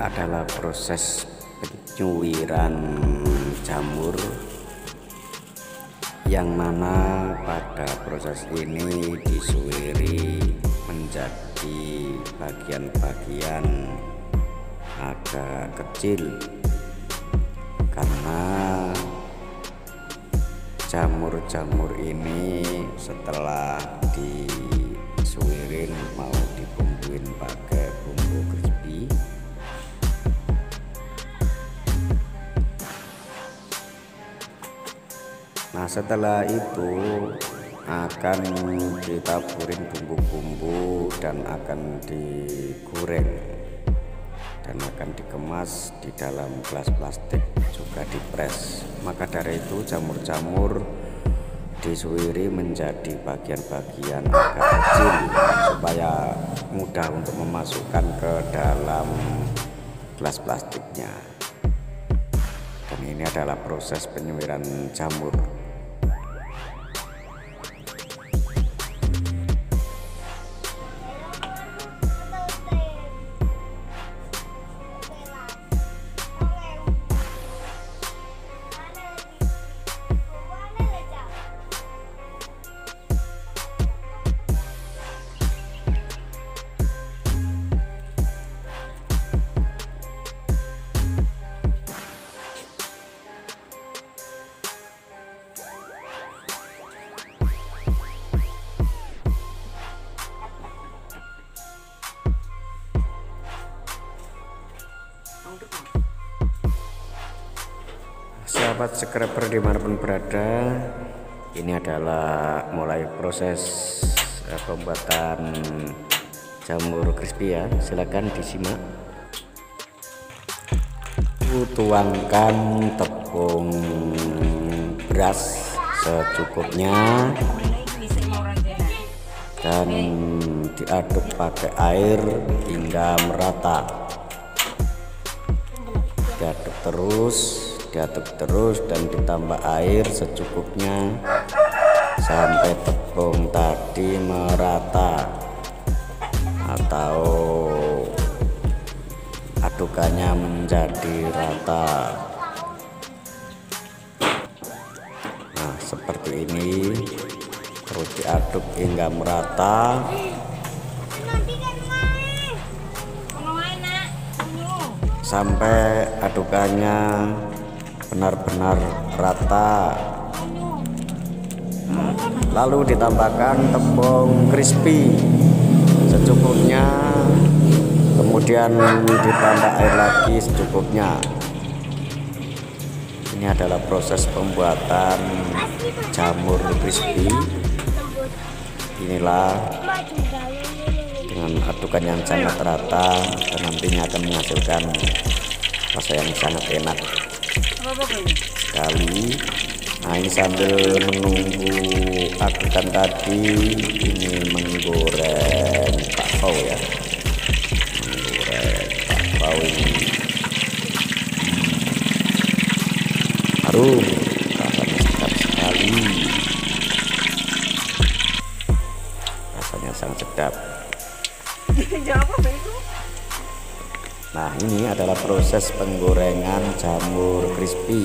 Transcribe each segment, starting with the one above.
adalah proses penyuwiran jamur, yang mana pada proses ini disuwiri menjadi bagian-bagian agak kecil, karena jamur-jamur ini setelah disuwirin mau dibumbuin pakai bumbu crispy. Nah, setelah itu akan ditaburin bumbu-bumbu dan akan digoreng dan akan dikemas di dalam gelas plastik, juga dipres. Maka dari itu jamur-jamur disuwiri menjadi bagian-bagian agak kecil supaya mudah untuk memasukkan ke dalam gelas plastiknya. Dan ini adalah proses penyuwiran jamur. Sahabat subscriber dimanapun berada, ini adalah mulai proses pembuatan jamur crispy ya. Silakan disimak. Tuangkan tepung beras secukupnya dan diaduk pakai air hingga merata. Diaduk terus dan ditambah air secukupnya sampai tepung tadi merata atau adukannya menjadi rata. Nah, seperti ini, terus diaduk hingga merata. Sampai adukannya benar-benar rata. Lalu ditambahkan tepung crispy secukupnya, kemudian ditambah air lagi secukupnya. Ini adalah proses pembuatan jamur crispy. Inilah dengan adukan yang sangat rata dan nantinya akan menghasilkan rasa yang sangat enak sekali. Nah, ini sambil menunggu adukan tadi, ini menggoreng bakpao ya, menggoreng bakpao ini. Harum, rasanya sedap sekali, rasanya sangat sedap. Nah, ini adalah proses penggorengan jamur crispy.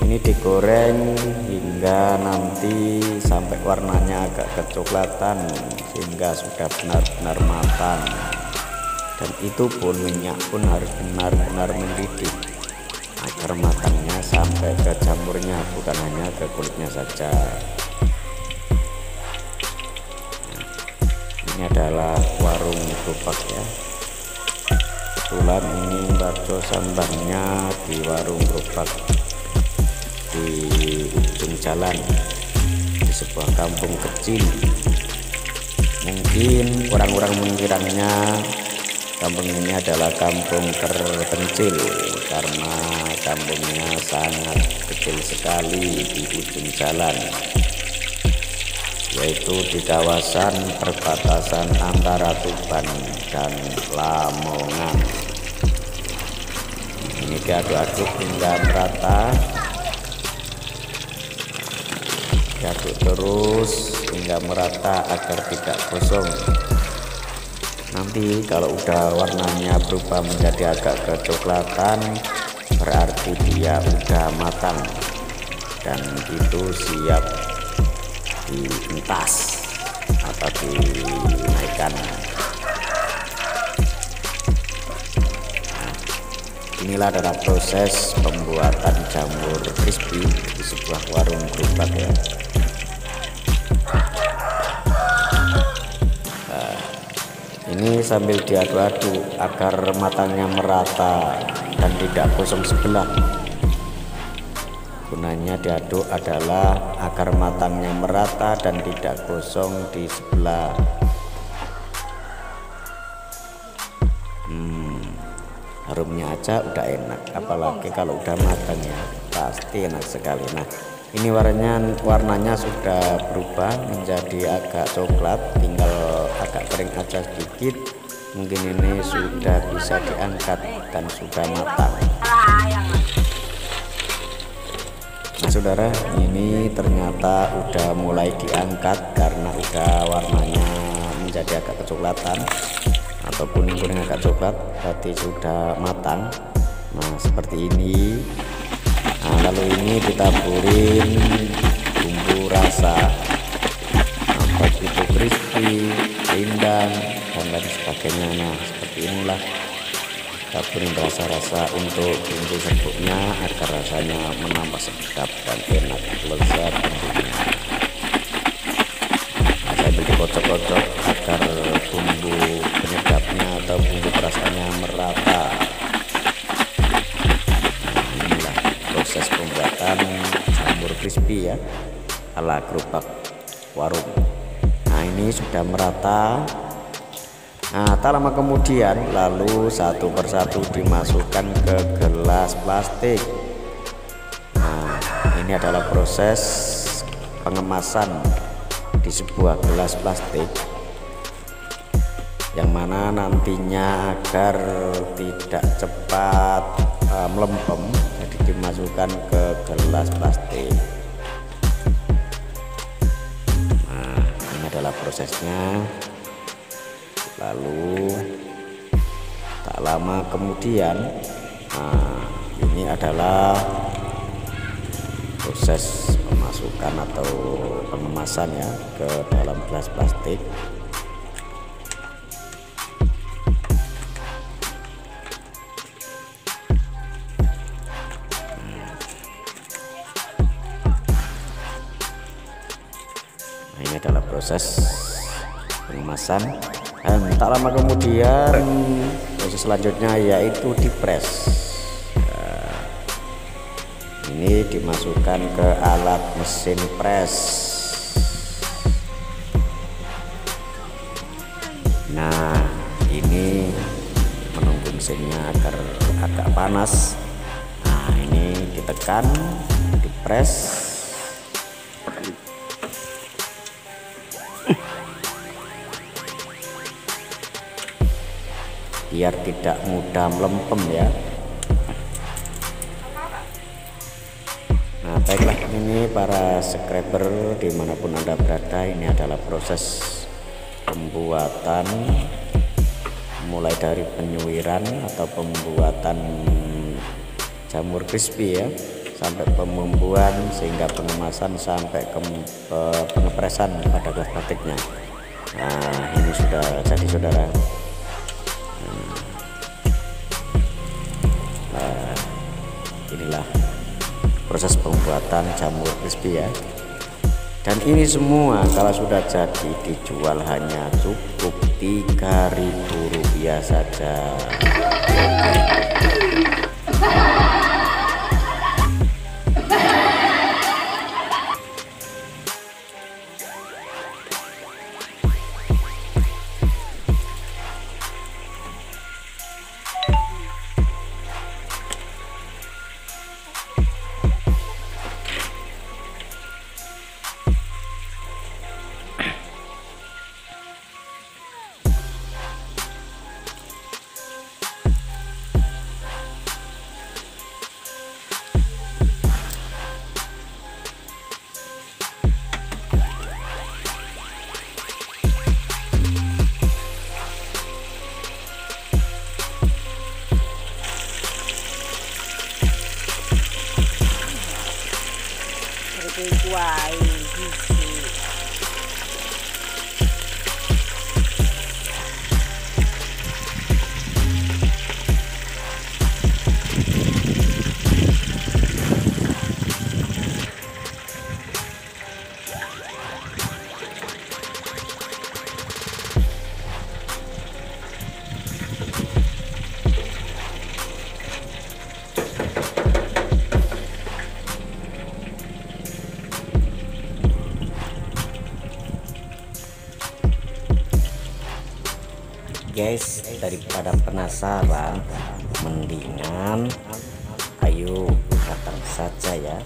Ini digoreng hingga nanti sampai warnanya agak kecoklatan, sehingga sudah benar-benar matang. Dan itu pun minyak pun harus benar-benar mendidih agar matangnya sampai ke jamurnya, bukan hanya ke kulitnya saja. Ini adalah warung gerobak ya. Kebetulan ini bakso sambangnya di warung gerobak di ujung jalan di sebuah kampung kecil. Mungkin orang-orang mengiranya kampung ini adalah kampung terpencil karena kampungnya sangat kecil sekali di ujung jalan, yaitu di kawasan perbatasan antara Tuban dan Lamongan. Ini diaduk-aduk hingga merata, diaduk terus hingga merata agar tidak gosong. Nanti kalau udah warnanya berubah menjadi agak kecoklatan, berarti dia udah matang dan itu siap dientas atau dinaikkan. Inilah adalah proses pembuatan jamur crispy di sebuah warung gerobak ya. Ini sambil diaduk-aduk agar matangnya merata dan tidak gosong sebelah. Gunanya diaduk adalah agar matangnya merata dan tidak gosong di sebelah. Harumnya aja udah enak, apalagi kalau udah matang ya, pasti enak sekali. Nah, ini warnanya sudah berubah menjadi agak coklat, tinggal agak kering aja sedikit. Mungkin ini sudah bisa diangkat dan sudah matang. Nah saudara, ini ternyata udah mulai diangkat karena udah warnanya menjadi agak kecoklatan atau kuning-kuning agak coklat, berarti sudah matang. Nah seperti ini. Nah, lalu ini ditaburin bumbu rasa, baik itu crispy, rindang dan lain sebagainya. Nah seperti inilah taburin rasa-rasa untuk bumbu serbuknya agar rasanya menambah sedap dan enak, lezat tentunya. Nah, saya beri kocok-kocok agar bumbu penyedapnya atau bumbu rasanya merata. Proses pembuatan jamur crispy ya ala gerobak warung. Nah ini sudah merata. Nah tak lama kemudian lalu satu persatu dimasukkan ke gelas plastik. Nah ini adalah proses pengemasan di sebuah gelas plastik, yang mana nantinya agar tidak cepat melempem, jadi dimasukkan ke gelas plastik. Nah ini adalah prosesnya. Lalu tak lama kemudian, nah ini adalah proses pemasukan atau pengemasan ya ke dalam gelas plastik. Ini adalah proses pengemasan. Dan tak lama kemudian proses selanjutnya yaitu dipres. Nah, ini dimasukkan ke alat mesin pres. Nah ini menunggu mesinnya agar agak panas. Nah ini ditekan, dipres. Biar tidak mudah melempem ya. Nah baiklah, ini para subscriber dimanapun Anda berada, ini adalah proses pembuatan mulai dari penyuiran atau pembuatan jamur crispy ya, sampai pembuatan sehingga pengemasan sampai ke pengepresan pada gelas plastiknya. Nah ini sudah jadi saudara. Inilah proses pembuatan jamur crispy ya. Dan ini semua kalau sudah jadi dijual hanya cukup Rp3.000 saja. kuai gitu. Guys, daripada penasaran, mendingan ayo datang saja ya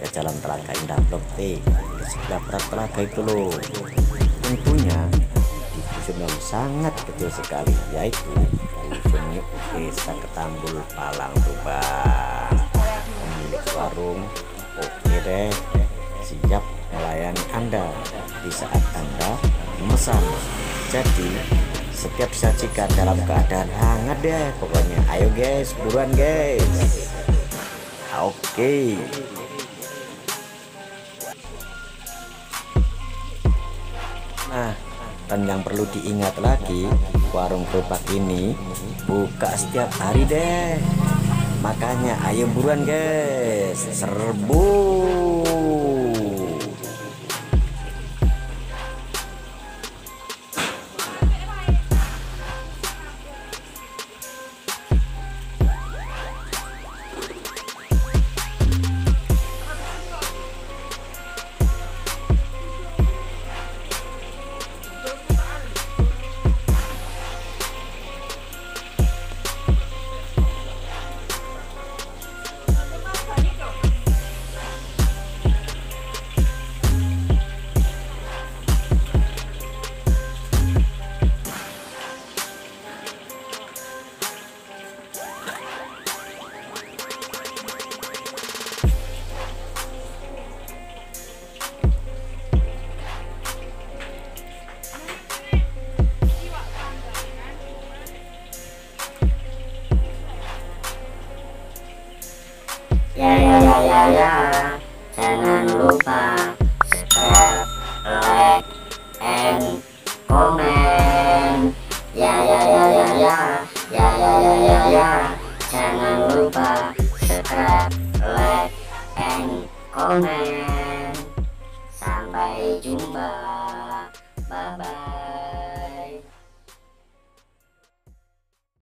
ke Jalan Telaga Indah Blok T di sebelah barat telaga itu loh. Tentunya di dusun yang sangat kecil sekali, yaitu dusun Desa Ketambul Palang Tuban. Pemilik warung oke deh, siap melayani Anda di saat Anda memesan. Jadi setiap sajikan dalam keadaan hangat deh pokoknya. Ayo guys, buruan guys. Oke. Nah, dan yang perlu diingat lagi, warung gerobak ini buka setiap hari deh. Makanya ayo buruan guys, serbu. Ya, jangan lupa subscribe, like, and comment. Jangan lupa subscribe, like, and comment. Sampai jumpa, bye bye.